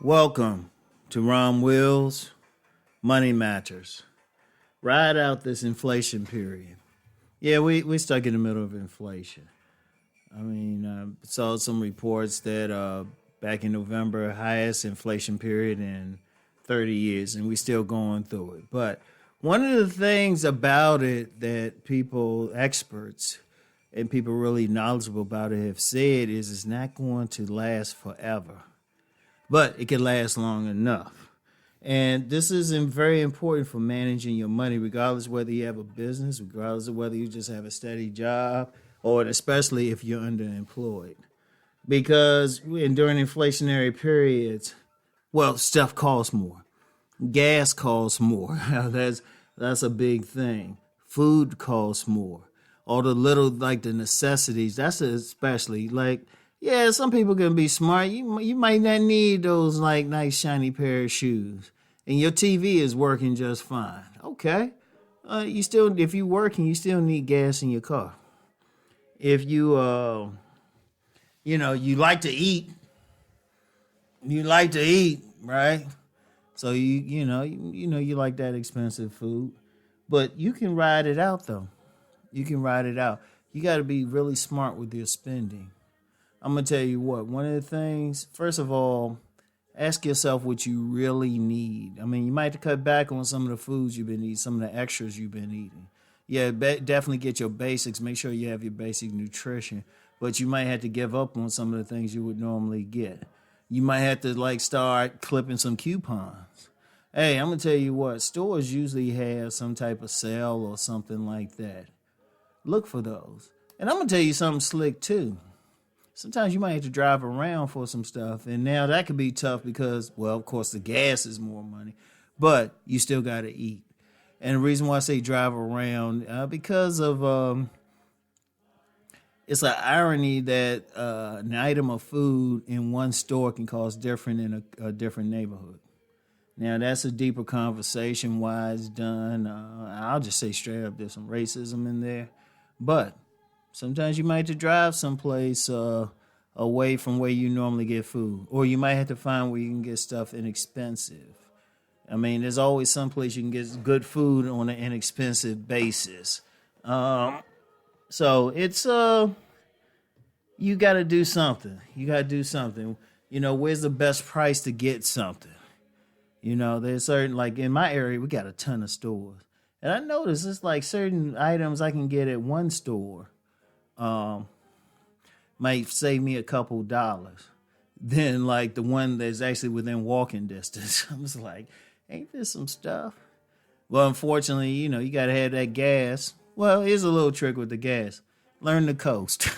Welcome to Rom Wills, Money Matters. Ride out this inflation period. Yeah, we stuck in the middle of inflation. Saw some reports that back in November, highest inflation period in 30 years, and we still going through it. But one of the things about it that experts, and people really knowledgeable about it have said is it's not going to last forever, but it can last long enough. And this is very important for managing your money, regardless whether you have a business, regardless of whether you just have a steady job, or especially if you're underemployed. Because during inflationary periods, stuff costs more. Gas costs more. That's a big thing. Food costs more. All the little, like the necessities, that's especially some people can be smart. You might not need those like nice shiny pair of shoes, and your TV is working just fine. Okay, if you're working, you still need gas in your car. If you you like to eat, right? So you like that expensive food, but you can ride it out though. You can ride it out. You got to be really smart with your spending. I'm going to tell you what, one of the things, first of all, ask yourself what you really need. I mean, you might have to cut back on some of the foods you've been eating, some of the extras you've been eating. Yeah, definitely get your basics. Make sure you have your basic nutrition. But you might have to give up on some of the things you would normally get. You might have to start clipping some coupons. Hey, I'm going to tell you what, stores usually have some type of sale or something like that. Look for those. And I'm going to tell you something slick too. Sometimes you might have to drive around for some stuff. And now that could be tough because, of course, the gas is more money. But you still got to eat. And the reason why I say drive around, because of it's an irony that an item of food in one store can cost different in a different neighborhood. Now, that's a deeper conversation why it's done. I'll just say straight up, there's some racism in there. But sometimes you might have to drive someplace away from where you normally get food. Or you might have to find where you can get stuff inexpensive. I mean, there's always some place you can get good food on an inexpensive basis. So it's, you got to do something. Where's the best price to get something? There's certain, in my area, we got a ton of stores. And I noticed it's certain items I can get at one store might save me a couple dollars. Then the one that's actually within walking distance. I was like, ain't this some stuff? Well, unfortunately, you got to have that gas. Well, here's a little trick with the gas. Learn to coast.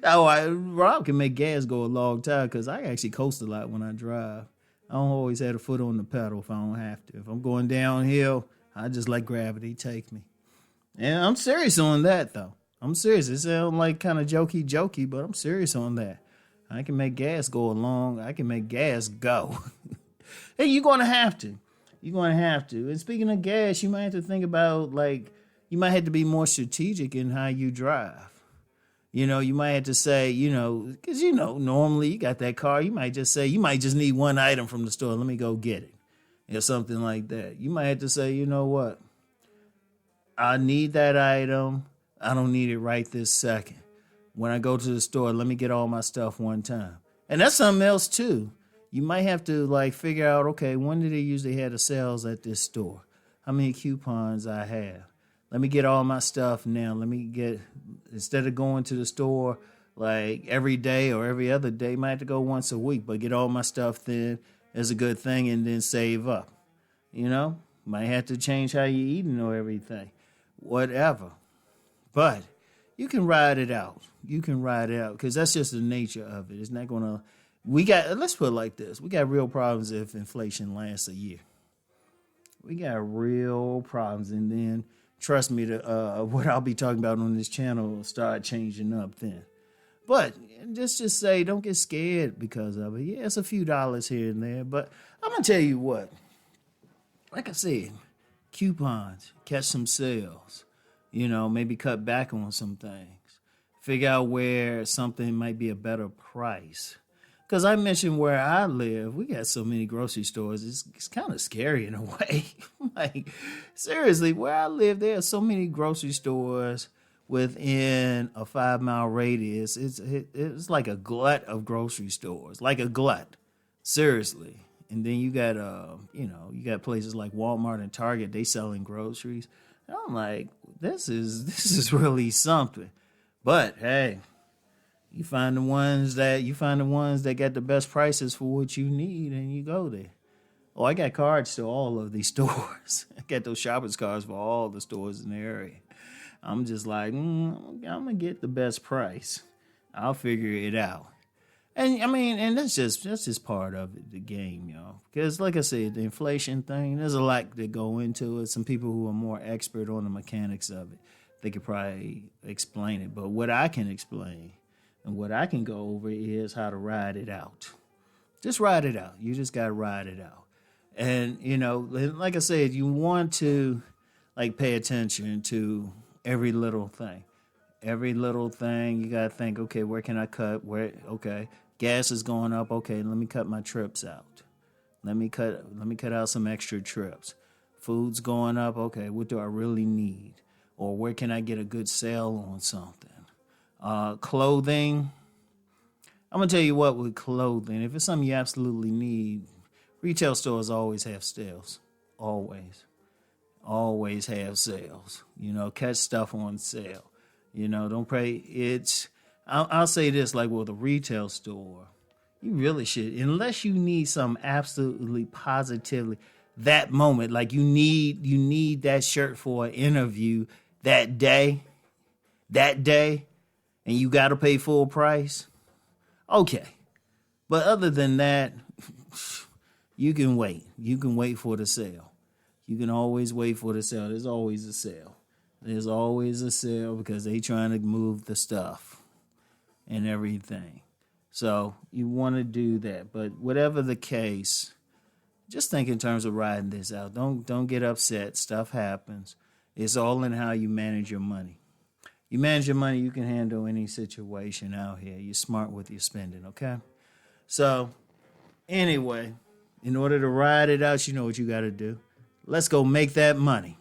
Rob can make gas go a long time because I actually coast a lot when I drive. I don't always have a foot on the pedal if I don't have to. If I'm going downhill, I just let gravity take me. And I'm serious on that, though. I'm serious. It sounds kind of jokey, but I'm serious on that. I can make gas go along. I can make gas go. Hey, you're going to have to. And speaking of gas, you might have to think about, you might have to be more strategic in how you drive. You might have to say, because, normally you got that car. You might just say, you might just need one item from the store. Let me go get it. Or something like that. You might have to say, you know what? I need that item. I don't need it right this second. When I go to the store, let me get all my stuff one time. And that's something else, too. You might have to, figure out, okay, when do they usually have the sales at this store? How many coupons I have? Let me get all my stuff now. Instead of going to the store every day or every other day, I might have to go once a week, but get all my stuff then is a good thing and then save up. Might have to change how you're eating or everything, whatever. But you can ride it out. Because that's just the nature of it. It's not going to, let's put it like this. We got real problems if inflation lasts a year. We got real problems. And then, trust me, what I'll be talking about on this channel will start changing up then. But just say, don't get scared because of it. Yeah, it's a few dollars here and there. But I'm going to tell you what. Like I said, coupons, catch some sales. Maybe cut back on some things. Figure out where something might be a better price. Because I mentioned where I live, we got so many grocery stores. It's kind of scary in a way. Like, seriously, where I live, there are so many grocery stores within a 5 mile radius. It's like a glut of grocery stores, like a glut. Seriously. And then you got you got places like Walmart and Target. They selling groceries. And I'm like, this is really something. But hey. You find the ones that got the best prices for what you need, and you go there. Oh, I got cards to all of these stores. I got those shoppers cards for all the stores in the area. I'm just like, I'm gonna get the best price. I'll figure it out. And I mean, and that's just part of it, the game, y'all. Because like I said, the inflation thing, there's a lot that go into it. Some people who are more expert on the mechanics of it, they could probably explain it. But what I can explain and what I can go over is how to ride it out. Just ride it out. You just got to ride it out. And, like I said, you want to, pay attention to every little thing. Every little thing, you got to think, okay, where can I cut? Okay, gas is going up. Okay, let me cut my trips out. Let me cut out some extra trips. Food's going up. Okay, what do I really need? Or where can I get a good sale on something? Clothing. I'm going to tell you what, with clothing, if it's something you absolutely need, retail stores always have sales. Always. Always have sales. Catch stuff on sale. Don't pray. I'll say this, like with a retail store, you really should, unless you need some absolutely positively that moment, like you need that shirt for an interview that day, and you got to pay full price, okay. But other than that, you can wait. You can wait for the sale. You can always wait for the sale. There's always a sale. There's always a sale because they trying to move the stuff and everything. So you want to do that. But whatever the case, just think in terms of riding this out. Don't get upset. Stuff happens. It's all in how you manage your money. You manage your money, you can handle any situation out here. You're smart with your spending, okay? So, anyway, in order to ride it out, you know what you got to do. Let's go make that money.